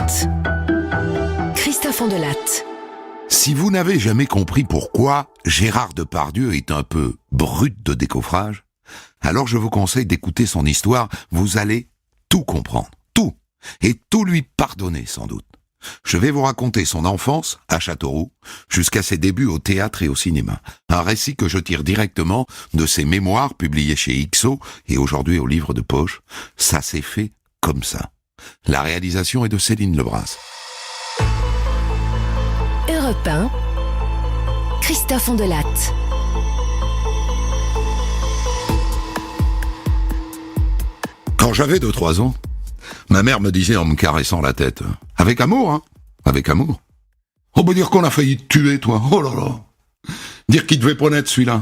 Latte. Christophe Ondelatte. Si vous n'avez jamais compris pourquoi Gérard Depardieu est un peu brut de décoffrage, alors je vous conseille d'écouter son histoire, vous allez tout comprendre, tout, et tout lui pardonner sans doute. Je vais vous raconter son enfance à Châteauroux, jusqu'à ses débuts au théâtre et au cinéma. Un récit que je tire directement de ses mémoires publiés chez XO et aujourd'hui au livre de poche. Ça s'est fait comme ça. La réalisation est de Céline Lebras. Europe 1, Christophe Ondelatte. Quand j'avais 2-3 ans, ma mère me disait en me caressant la tête, avec amour, hein, avec amour. On peut dire qu'on a failli te tuer, toi. Oh là là. Dire qu'il devait pas naître celui-là.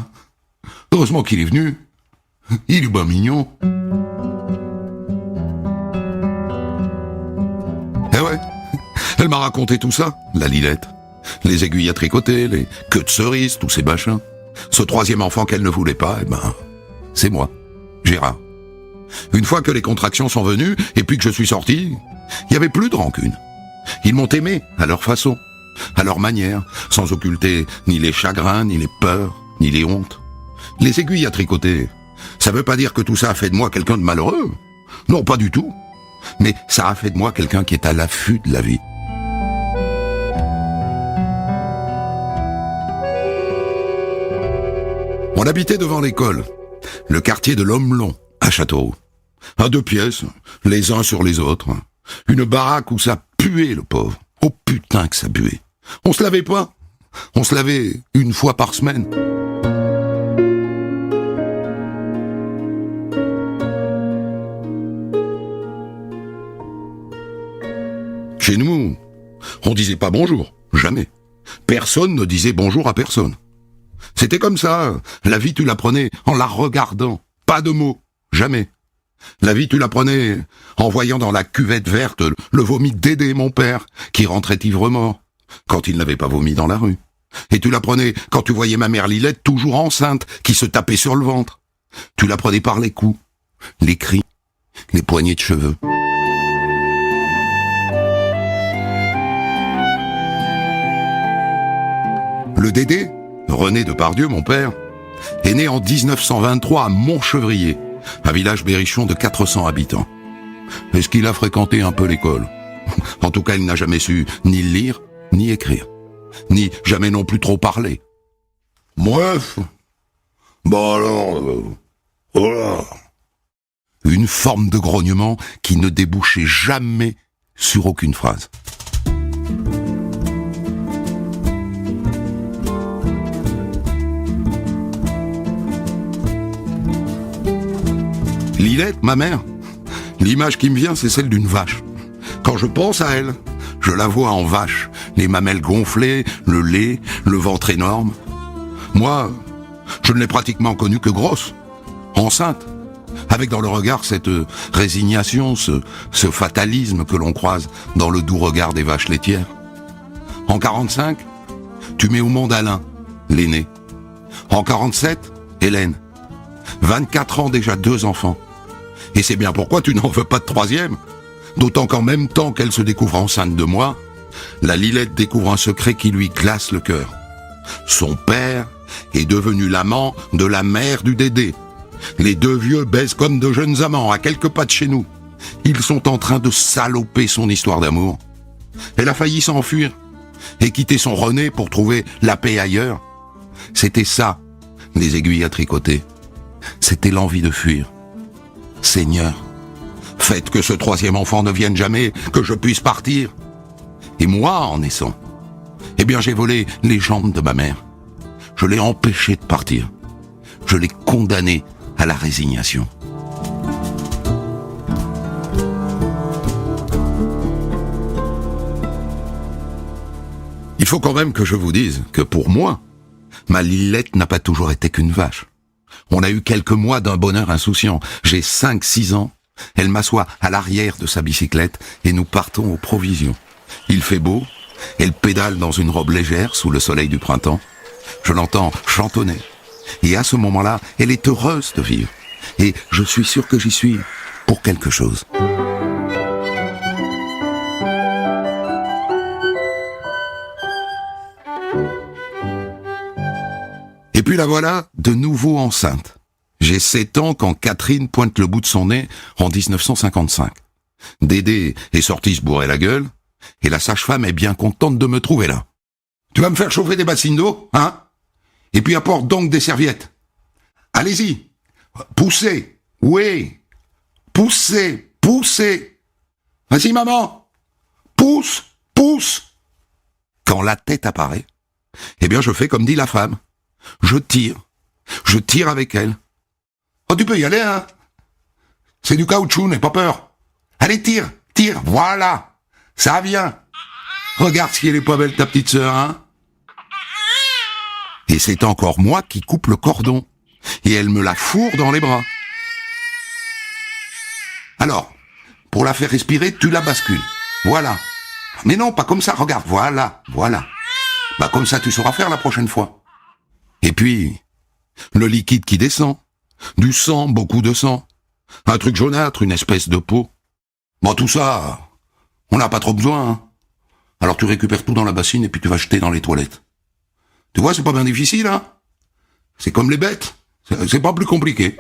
Heureusement qu'il est venu. Il est bien mignon. Eh ouais. Elle m'a raconté tout ça, la Lilette. Les aiguilles à tricoter, les queues de cerises, tous ces machins. Ce troisième enfant qu'elle ne voulait pas, c'est moi, Gérard. Une fois que les contractions sont venues, et puis que je suis sorti, il n'y avait plus de rancune. Ils m'ont aimé, à leur façon, à leur manière, sans occulter ni les chagrins, ni les peurs, ni les hontes. Les aiguilles à tricoter, ça veut pas dire que tout ça a fait de moi quelqu'un de malheureux. Non, pas du tout. Mais ça a fait de moi quelqu'un qui est à l'affût de la vie. On habitait devant l'école, le quartier de l'Homme-Long, à Châteauroux. À 2 pièces, les uns sur les autres. Une baraque où ça puait, le pauvre. Oh putain que ça puait. On se lavait pas. On se lavait 1 fois par semaine. Chez nous, on disait pas bonjour, jamais. Personne ne disait bonjour à personne. C'était comme ça. La vie, tu la prenais en la regardant. Pas de mots, jamais. La vie, tu la prenais en voyant dans la cuvette verte le vomi de Dédé, mon père, qui rentrait ivre-mort, quand il n'avait pas vomi dans la rue. Et tu la prenais quand tu voyais ma mère Lilette toujours enceinte, qui se tapait sur le ventre. Tu la prenais par les coups, les cris, les poignées de cheveux. Le Dédé, René Depardieu, mon père, est né en 1923 à Montchevrier, un village berrichon de 400 habitants. Est-ce qu'il a fréquenté un peu l'école? En tout cas, il n'a jamais su ni lire, ni écrire, ni jamais non plus trop parler. Bref, bon alors, voilà. Une forme de grognement qui ne débouchait jamais sur aucune phrase. Lilette, ma mère, l'image qui me vient, c'est celle d'une vache. Quand je pense à elle, je la vois en vache, les mamelles gonflées, le lait, le ventre énorme. Moi, je ne l'ai pratiquement connue que grosse, enceinte, avec dans le regard cette résignation, ce fatalisme que l'on croise dans le doux regard des vaches laitières. En 45, tu mets au monde Alain, l'aîné. En 47, Hélène. 24 ans déjà, 2 enfants. Et c'est bien pourquoi tu n'en veux pas de 3e. D'autant qu'en même temps qu'elle se découvre enceinte de moi, la Lilette découvre un secret qui lui glace le cœur. Son père est devenu l'amant de la mère du Dédé. Les 2 vieux baisent comme de jeunes amants, à quelques pas de chez nous. Ils sont en train de saloper son histoire d'amour. Elle a failli s'enfuir et quitter son René pour trouver la paix ailleurs. C'était ça, les aiguilles à tricoter. C'était l'envie de fuir. Seigneur, faites que ce 3e enfant ne vienne jamais, que je puisse partir. Et moi, en naissant, eh bien j'ai volé les jambes de ma mère. Je l'ai empêché de partir. Je l'ai condamné à la résignation. Il faut quand même que je vous dise que pour moi, ma Lilette n'a pas toujours été qu'une vache. On a eu quelques mois d'un bonheur insouciant. J'ai 5-6 ans. Elle m'assoit à l'arrière de sa bicyclette et nous partons aux provisions. Il fait beau. Elle pédale dans une robe légère sous le soleil du printemps. Je l'entends chantonner. Et à ce moment-là, elle est heureuse de vivre. Et je suis sûr que j'y suis pour quelque chose. puis la voilà de nouveau enceinte. J'ai 7 ans quand Catherine pointe le bout de son nez en 1955. Dédé est sorti se bourrer la gueule, et la sage-femme est bien contente de me trouver là. Tu vas me faire chauffer des bassines d'eau, hein? Et puis apporte donc des serviettes. Allez-y, poussez, oui, poussez, poussez. Vas-y maman, pousse, pousse. Quand la tête apparaît, eh bien je fais comme dit la femme. Je tire avec elle. Oh, tu peux y aller, hein? C'est du caoutchouc, n'aie pas peur. Allez, tire, voilà. Ça vient. Regarde si elle est pas belle, ta petite sœur, hein? Et c'est encore moi qui coupe le cordon. Et elle me la fourre dans les bras. Alors, pour la faire respirer, tu la bascules. Voilà. Mais non, pas comme ça, regarde, voilà. Bah comme ça, tu sauras faire la prochaine fois. Et puis, le liquide qui descend. Du sang, beaucoup de sang. Un truc jaunâtre, une espèce de peau. Bon, tout ça, on n'a pas trop besoin, hein. Alors tu récupères tout dans la bassine et puis tu vas jeter dans les toilettes. Tu vois, c'est pas bien difficile, hein. C'est comme les bêtes. C'est pas plus compliqué.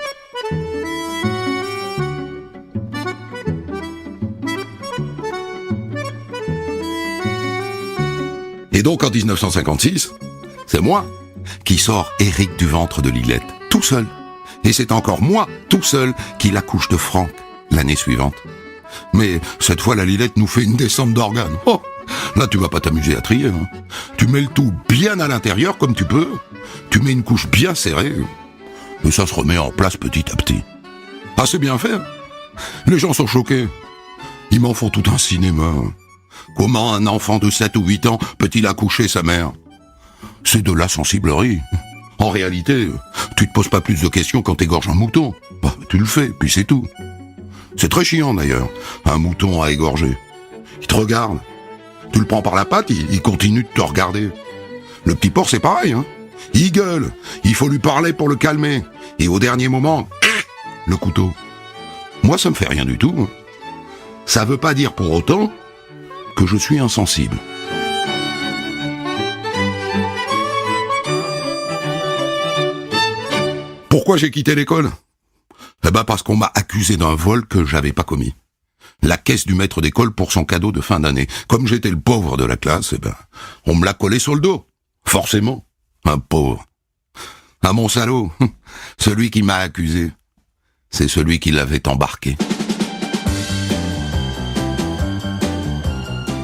Et donc en 1956, c'est moi qui sors Éric du ventre de Lilette, tout seul. Et c'est encore moi, tout seul, qui l'accouche de Franck l'année suivante. Mais cette fois, la Lilette nous fait une descente d'organes. Oh, là, tu vas pas t'amuser à trier, hein. Tu mets le tout bien à l'intérieur comme tu peux. Tu mets une couche bien serrée. Et ça se remet en place petit à petit. Ah, c'est bien fait. Les gens sont choqués. Ils m'en font tout un cinéma. Comment un enfant de 7 ou 8 ans peut-il accoucher sa mère? C'est de la sensiblerie. En réalité, tu te poses pas plus de questions quand t'égorges un mouton. Bah, tu le fais, puis c'est tout. C'est très chiant d'ailleurs, un mouton à égorger. Il te regarde. Tu le prends par la patte, il continue de te regarder. Le petit porc, c'est pareil, hein. Il gueule, il faut lui parler pour le calmer. Et au dernier moment, le couteau. Moi, ça me fait rien du tout. Ça veut pas dire pour autant que je suis insensible. Pourquoi j'ai quitté l'école? Eh ben parce qu'on m'a accusé d'un vol que j'avais pas commis. La caisse du maître d'école pour son cadeau de fin d'année. Comme j'étais le pauvre de la classe, eh ben, on me l'a collé sur le dos. Forcément. Un pauvre. Ah mon salaud, celui qui m'a accusé, c'est celui qui l'avait embarqué.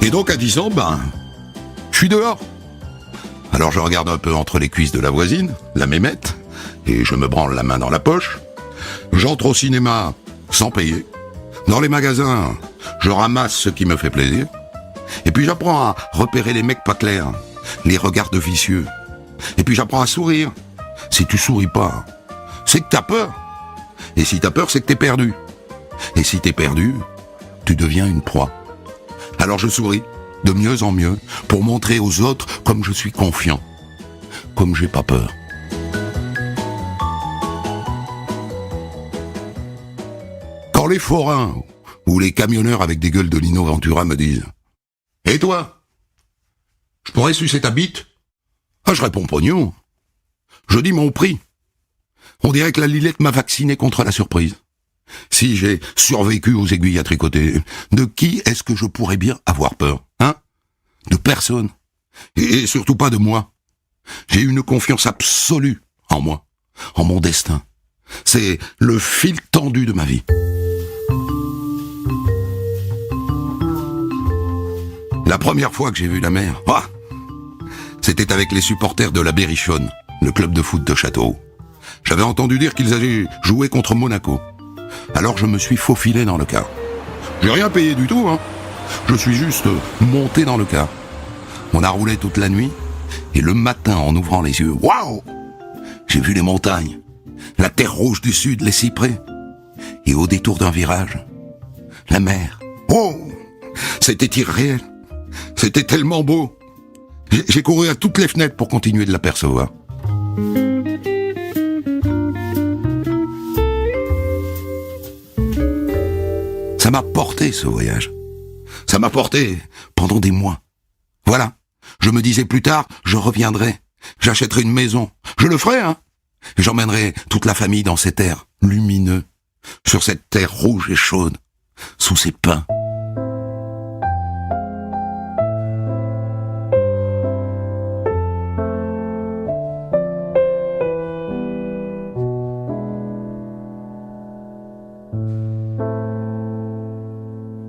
Et donc à 10 ans, je suis dehors. Alors je regarde un peu entre les cuisses de la voisine, la mémette, et je me branle la main dans la poche. J'entre au cinéma sans payer. Dans les magasins, je ramasse ce qui me fait plaisir. Et puis j'apprends à repérer les mecs pas clairs, les regards de vicieux. Et puis j'apprends à sourire. Si tu souris pas, c'est que t'as peur. Et si t'as peur, c'est que t'es perdu. Et si t'es perdu, tu deviens une proie. Alors je souris, de mieux en mieux, pour montrer aux autres comme je suis confiant, comme j'ai pas peur. Quand les forains ou les camionneurs avec des gueules de Lino Ventura me disent « Et toi, je pourrais sucer ta bite ?» Ah, je réponds pognon. Je dis mon prix. On dirait que la Lilette m'a vacciné contre la surprise. Si j'ai survécu aux aiguilles à tricoter, de qui est-ce que je pourrais bien avoir peur, hein? De personne. Et surtout pas de moi. J'ai une confiance absolue en moi, en mon destin. C'est le fil tendu de ma vie. La première fois que j'ai vu la mer, c'était avec les supporters de la Berrichonne, le club de foot de Châteauroux. J'avais entendu dire qu'ils allaient jouer contre Monaco. Alors je me suis faufilé dans le car. J'ai rien payé du tout, hein. Je suis juste monté dans le car. On a roulé toute la nuit, et le matin, en ouvrant les yeux, waouh! J'ai vu les montagnes, la terre rouge du sud, les cyprès, et au détour d'un virage, la mer. Oh! C'était irréel. C'était tellement beau. J'ai couru à toutes les fenêtres pour continuer de l'apercevoir. Ça m'a porté, ce voyage. Ça m'a porté pendant des mois. Voilà. Je me disais plus tard, je reviendrai. J'achèterai une maison. Je le ferai, hein. Et j'emmènerai toute la famille dans cet air lumineux, sur cette terre rouge et chaude, sous ces pins.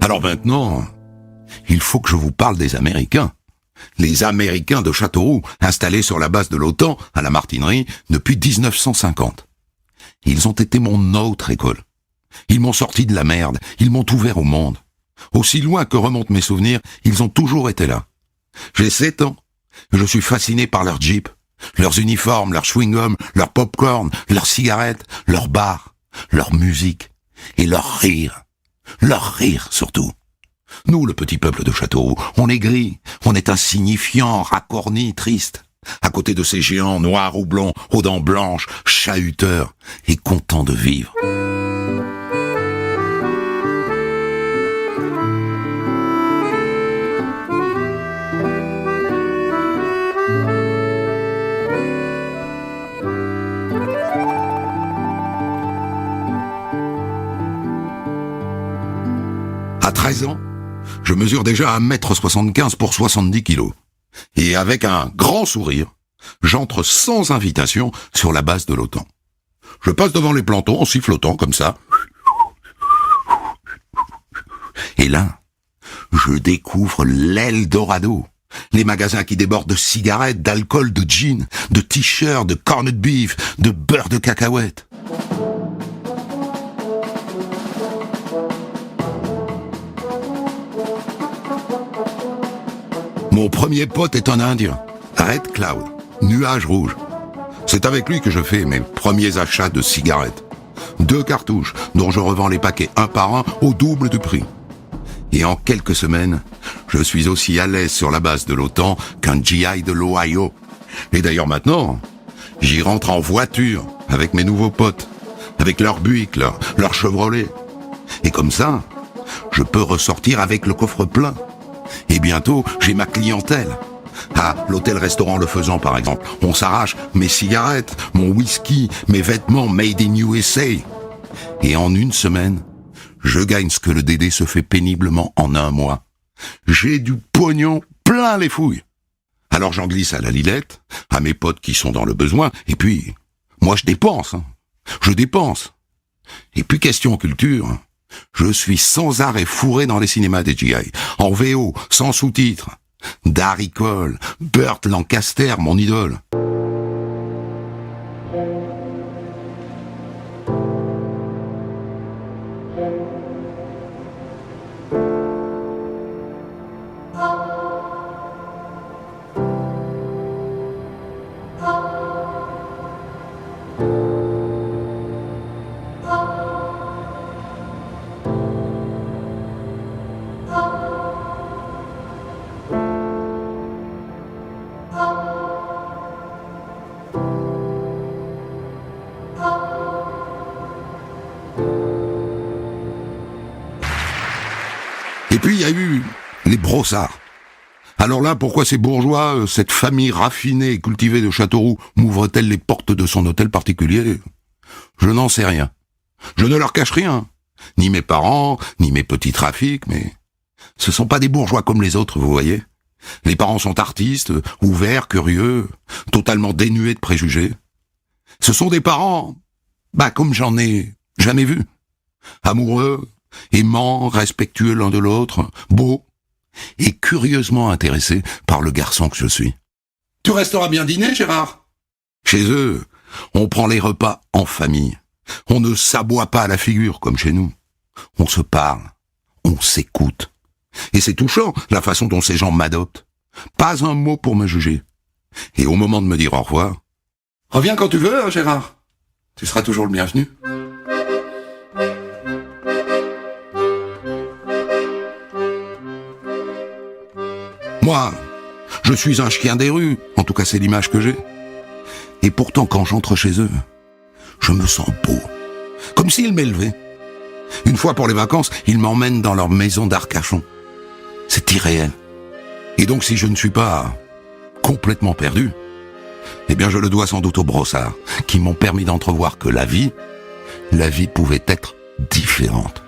Alors maintenant, il faut que je vous parle des Américains. Les Américains de Châteauroux, installés sur la base de l'OTAN, à la Martinerie, depuis 1950. Ils ont été mon autre école. Ils m'ont sorti de la merde, ils m'ont ouvert au monde. Aussi loin que remontent mes souvenirs, ils ont toujours été là. J'ai 7 ans, et je suis fasciné par leurs jeeps, leurs uniformes, leurs chewing-gums, leurs pop-corn, leurs cigarettes, leurs bars, leur musique, et leur rire. Leur rire, surtout. Nous, le petit peuple de Châteauroux, on est gris, on est insignifiant, racorni, triste, à côté de ces géants noirs ou blonds, aux dents blanches, chahuteurs et contents de vivre. À 13 ans, je mesure déjà 1m75 pour 70 kilos. Et avec un grand sourire, j'entre sans invitation sur la base de l'OTAN. Je passe devant les plantons en sifflotant comme ça. Et là, je découvre l'Eldorado. Les magasins qui débordent de cigarettes, d'alcool, de jeans, de t-shirts, de corned beef, de beurre de cacahuètes. Mon premier pote est un Indien, Red Cloud, nuage rouge. C'est avec lui que je fais mes premiers achats de cigarettes. 2 cartouches, dont je revends les paquets un par un au double du prix. Et en quelques semaines, je suis aussi à l'aise sur la base de l'OTAN qu'un GI de l'Ohio. Et d'ailleurs maintenant, j'y rentre en voiture avec mes nouveaux potes, avec leur Buick, leur Chevrolet. Et comme ça, je peux ressortir avec le coffre plein. Et bientôt, j'ai ma clientèle. À l'hôtel-restaurant Le Faisan, par exemple, on s'arrache mes cigarettes, mon whisky, mes vêtements made in USA. Et en une semaine, je gagne ce que le Dédé se fait péniblement en 1 mois. J'ai du pognon plein les fouilles. Alors j'en glisse à la Lilette, à mes potes qui sont dans le besoin, et puis, moi je dépense. Je dépense. Et puis question culture... Je suis sans arrêt fourré dans les cinémas des GI, en VO, sans sous-titres. Darry Cole, Burt Lancaster, mon idole. Et puis il y a eu les brossards. Alors là, pourquoi ces bourgeois, cette famille raffinée et cultivée de Châteauroux, m'ouvre-t-elle les portes de son hôtel particulier ? Je n'en sais rien. Je ne leur cache rien. Ni mes parents, ni mes petits trafics, mais ce sont pas des bourgeois comme les autres, vous voyez. Les parents sont artistes, ouverts, curieux, totalement dénués de préjugés. Ce sont des parents, comme j'en ai jamais vu. Amoureux, aimants, respectueux l'un de l'autre, beaux, et curieusement intéressés par le garçon que je suis. Tu resteras bien dîner, Gérard ? Chez eux, on prend les repas en famille. On ne s'aboie pas à la figure comme chez nous. On se parle, on s'écoute. Et c'est touchant, la façon dont ces gens m'adoptent. Pas un mot pour me juger. Et au moment de me dire au revoir, « Reviens quand tu veux, hein, Gérard. Tu seras toujours le bienvenu. » Moi, je suis un chien des rues, en tout cas c'est l'image que j'ai. Et pourtant quand j'entre chez eux, je me sens beau, comme s'ils m'élevaient. Une fois pour les vacances, ils m'emmènent dans leur maison d'Arcachon. C'est irréel. Et donc si je ne suis pas complètement perdu, Eh bien, je le dois sans doute aux brossards, qui m'ont permis d'entrevoir que la vie pouvait être différente.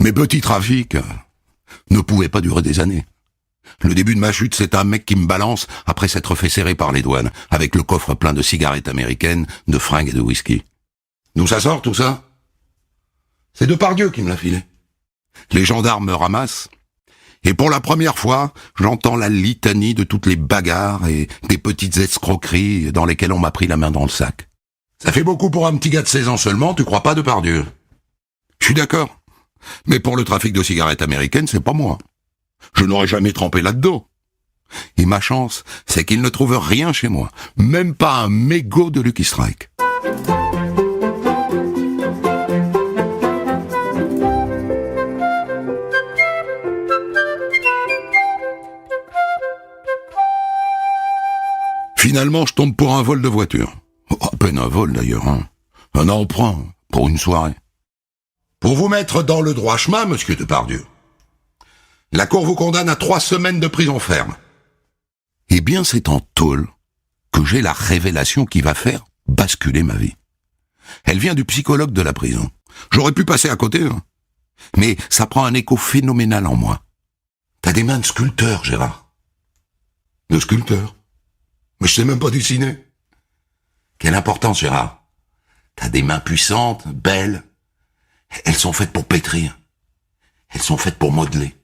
Mes petits trafics ne pouvaient pas durer des années. Le début de ma chute, c'est un mec qui me balance après s'être fait serrer par les douanes, avec le coffre plein de cigarettes américaines, de fringues et de whisky. D'où ça sort tout ça? C'est Depardieu qui me l'a filé. Les gendarmes me ramassent, et pour la première fois, j'entends la litanie de toutes les bagarres et des petites escroqueries dans lesquelles on m'a pris la main dans le sac. Ça fait beaucoup pour un petit gars de 16 ans seulement, tu crois pas, Depardieu? Je suis d'accord. Mais pour le trafic de cigarettes américaines, c'est pas moi. Je n'aurais jamais trempé là-dedans. Et ma chance, c'est qu'ils ne trouvent rien chez moi. Même pas un mégot de Lucky Strike. Finalement, je tombe pour un vol de voiture. À peine un vol d'ailleurs, hein. Un emprunt pour une soirée. Pour vous mettre dans le droit chemin, monsieur Depardieu, la cour vous condamne à 3 semaines de prison ferme. Eh bien, c'est en tôle que j'ai la révélation qui va faire basculer ma vie. Elle vient du psychologue de la prison. J'aurais pu passer à côté, hein. Mais ça prend un écho phénoménal en moi. T'as des mains de sculpteur, Gérard. De sculpteur? Mais je sais même pas dessiner. Quelle importance, Gérard. T'as des mains puissantes, belles. Elles sont faites pour pétrir. Elles sont faites pour modeler.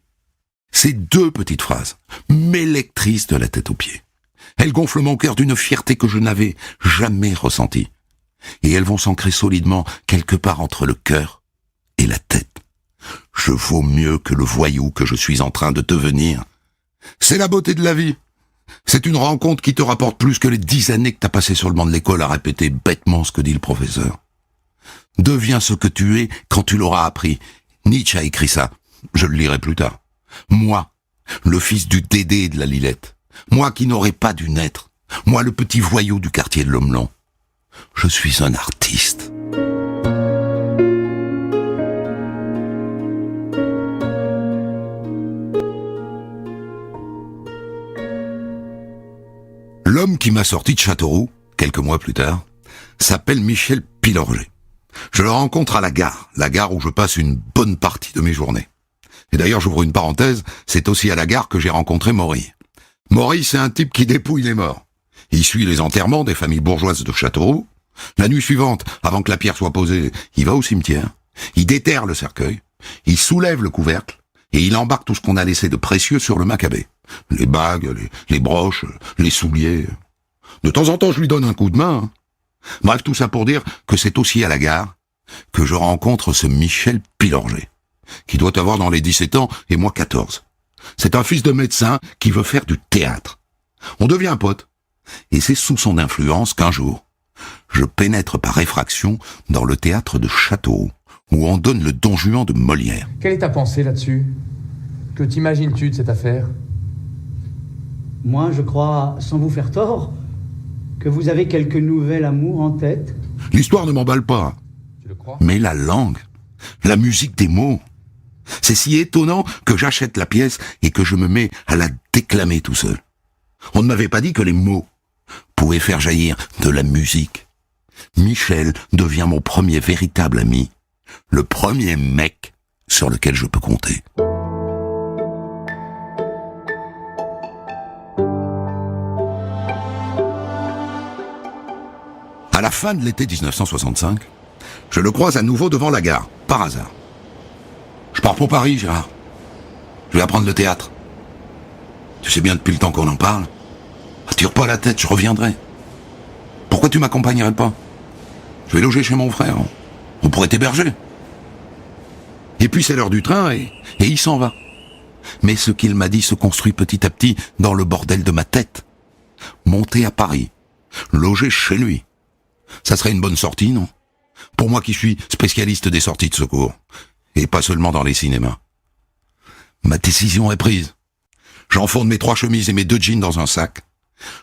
Ces 2 petites phrases m'électrisent de la tête aux pieds. Elles gonflent mon cœur d'une fierté que je n'avais jamais ressentie. Et elles vont s'ancrer solidement quelque part entre le cœur et la tête. Je vaux mieux que le voyou que je suis en train de devenir. C'est la beauté de la vie. C'est une rencontre qui te rapporte plus que les 10 années que t'as passées sur le banc de l'école à répéter bêtement ce que dit le professeur. Deviens ce que tu es quand tu l'auras appris. Nietzsche a écrit ça. Je le lirai plus tard. Moi, le fils du Dédé et de la Lilette. Moi qui n'aurais pas dû naître. Moi, le petit voyou du quartier de l'Homelon. Je suis un artiste. L'homme qui m'a sorti de Châteauroux, quelques mois plus tard, s'appelle Michel Pilorget. Je le rencontre à la gare où je passe une bonne partie de mes journées. Et d'ailleurs, j'ouvre une parenthèse, c'est aussi à la gare que j'ai rencontré Maury. Maury, c'est un type qui dépouille les morts. Il suit les enterrements des familles bourgeoises de Châteauroux. La nuit suivante, avant que la pierre soit posée, il va au cimetière, il déterre le cercueil, il soulève le couvercle, et il embarque tout ce qu'on a laissé de précieux sur le macabé. Les bagues, les broches, les souliers. De temps en temps, je lui donne un coup de main. Bref, tout ça pour dire que c'est aussi à la gare que je rencontre ce Michel Pilorget, qui doit avoir dans les 17 ans et moi 14. C'est un fils de médecin qui veut faire du théâtre. On devient pote, et c'est sous son influence qu'un jour, je pénètre par effraction dans le théâtre de Châteauroux, où on donne le Don Juan de Molière. Quelle est ta pensée là-dessus? Que t'imagines-tu de cette affaire? Moi, je crois, sans vous faire tort, que vous avez quelque nouvel amour en tête. L'histoire ne m'emballe pas. Tu le crois? Mais la langue, la musique des mots, c'est si étonnant que j'achète la pièce et que je me mets à la déclamer tout seul. On ne m'avait pas dit que les mots pouvaient faire jaillir de la musique. Michel devient mon premier véritable ami, le premier mec sur lequel je peux compter. À la fin de l'été 1965, je le croise à nouveau devant la gare, par hasard. Je pars pour Paris, Gérard. Je vais apprendre le théâtre. Tu sais bien depuis le temps qu'on en parle. Tire pas la tête, je reviendrai. Pourquoi tu m'accompagnerais pas? Je vais loger chez mon frère. On pourrait t'héberger. Et puis c'est l'heure du train et il s'en va. Mais ce qu'il m'a dit se construit petit à petit dans le bordel de ma tête. Monter à Paris. Loger chez lui. Ça serait une bonne sortie, non? Pour moi qui suis spécialiste des sorties de secours. Et pas seulement dans les cinémas. Ma décision est prise. J'enfonce mes 3 chemises et mes 2 jeans dans un sac.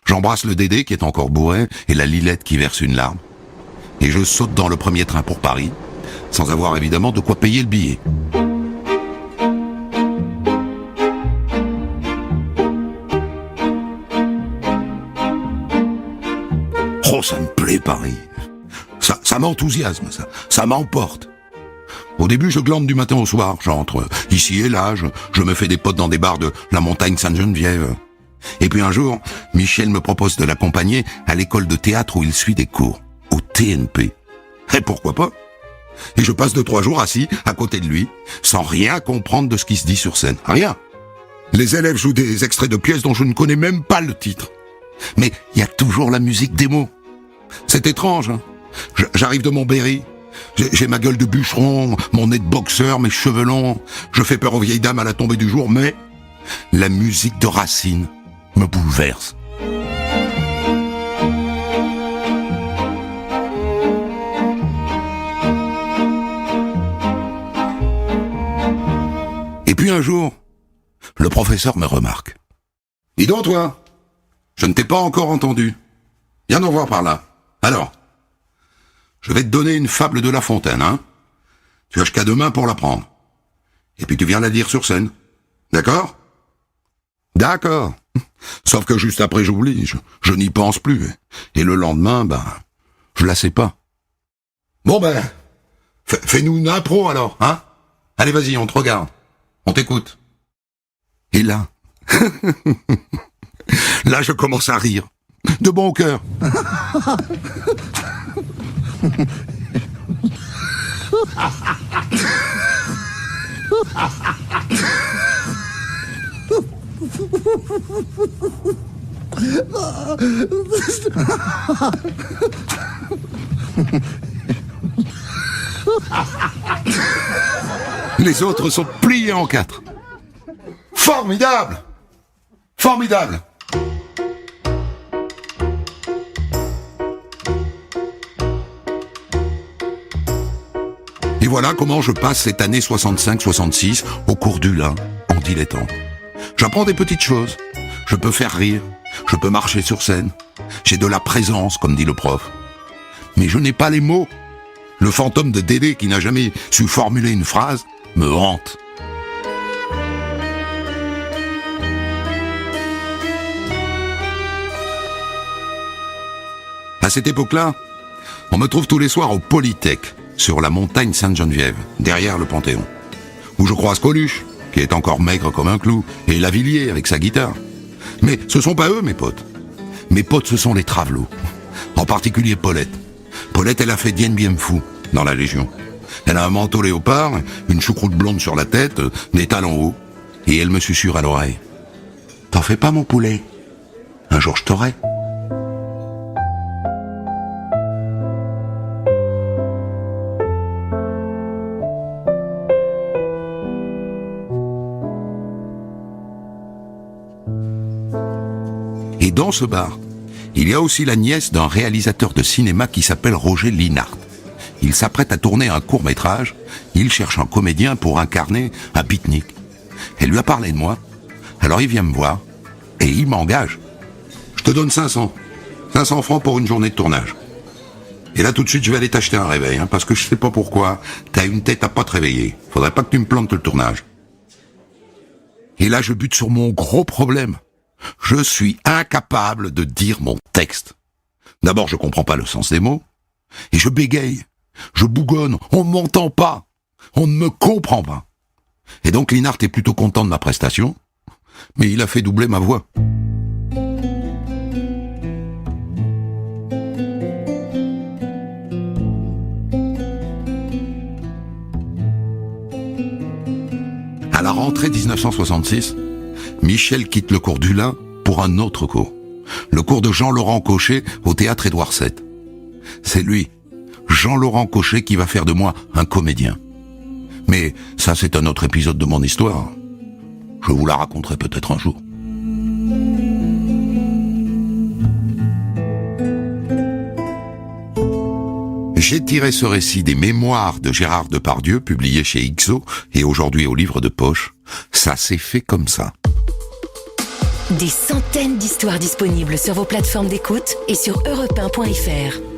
J'embrasse le Dédé qui est encore bourré et la Lilette qui verse une larme. Et je saute dans le premier train pour Paris, sans avoir évidemment de quoi payer le billet. Oh, ça me plaît Paris. Ça m'enthousiasme, ça m'emporte. Au début, je glande du matin au soir, j'entre ici et là, je me fais des potes dans des bars de la montagne Sainte-Geneviève. Et puis un jour, Michel me propose de l'accompagner à l'école de théâtre où il suit des cours, au TNP. Et pourquoi pas? Et je passe 2-3 jours assis à côté de lui, sans rien comprendre de ce qui se dit sur scène. Rien. Les élèves jouent des extraits de pièces dont je ne connais même pas le titre. Mais il y a toujours la musique des mots. C'est étrange, hein. J'arrive de Montberry. J'ai ma gueule de bûcheron, mon nez de boxeur, mes cheveux longs. Je fais peur aux vieilles dames à la tombée du jour, mais la musique de Racine me bouleverse. Et puis un jour, le professeur me remarque. « Dis donc toi, je ne t'ai pas encore entendu. Viens nous voir par là. Alors, je vais te donner une fable de La Fontaine, hein. Tu as jusqu'à demain pour l'apprendre. Et puis tu viens la dire sur scène. D'accord ? D'accord. Sauf que juste après j'oublie, je n'y pense plus. Et le lendemain, je la sais pas. Bon fais-nous une impro alors, hein. Allez vas-y, on te regarde. On t'écoute. Et là, là je commence à rire. De bon cœur. Les autres sont pliés en 4. Formidable! Formidable! Et voilà comment je passe cette année 65-66 au cours du Lin, en dilettante. J'apprends des petites choses. Je peux faire rire. Je peux marcher sur scène. J'ai de la présence, comme dit le prof. Mais je n'ai pas les mots. Le fantôme de Dédé qui n'a jamais su formuler une phrase me hante. À cette époque-là, on me trouve tous les soirs au Polytech, sur la montagne Sainte-Geneviève, derrière le Panthéon, où je croise Coluche, qui est encore maigre comme un clou, et Lavilliers avec sa guitare. Mais ce sont pas eux, mes potes. Mes potes, ce sont les travelots. En particulier Paulette. Paulette, elle a fait Dien Bien Phu dans la Légion. Elle a un manteau léopard, une choucroute blonde sur la tête, des talons hauts, et elle me susurre à l'oreille. « T'en fais pas, mon poulet. Un jour, je t'aurai. » Et dans ce bar, il y a aussi la nièce d'un réalisateur de cinéma qui s'appelle Roger Linhart. Il s'apprête à tourner un court-métrage. Il cherche un comédien pour incarner un beatnik. Elle lui a parlé de moi. Alors il vient me voir et il m'engage. Je te donne 500. 500 francs pour une journée de tournage. Et là tout de suite je vais aller t'acheter un réveil, hein, parce que je sais pas pourquoi. T'as une tête à pas te réveiller. Faudrait pas que tu me plantes le tournage. Et là je bute sur mon gros problème. Je suis incapable de dire mon texte. D'abord, je comprends pas le sens des mots. Et je bégaye. Je bougonne. On ne m'entend pas. On ne me comprend pas. Et donc, Linhart est plutôt content de ma prestation. Mais il a fait doubler ma voix. À la rentrée 1966, Michel quitte le cours du Lin pour un autre cours. Le cours de Jean-Laurent Cochet au théâtre Édouard VII. C'est lui, Jean-Laurent Cochet, qui va faire de moi un comédien. Mais ça, c'est un autre épisode de mon histoire. Je vous la raconterai peut-être un jour. J'ai tiré ce récit des mémoires de Gérard Depardieu, publié chez XO et aujourd'hui au livre de poche. Ça s'est fait comme ça. Des centaines d'histoires disponibles sur vos plateformes d'écoute et sur europe1.fr.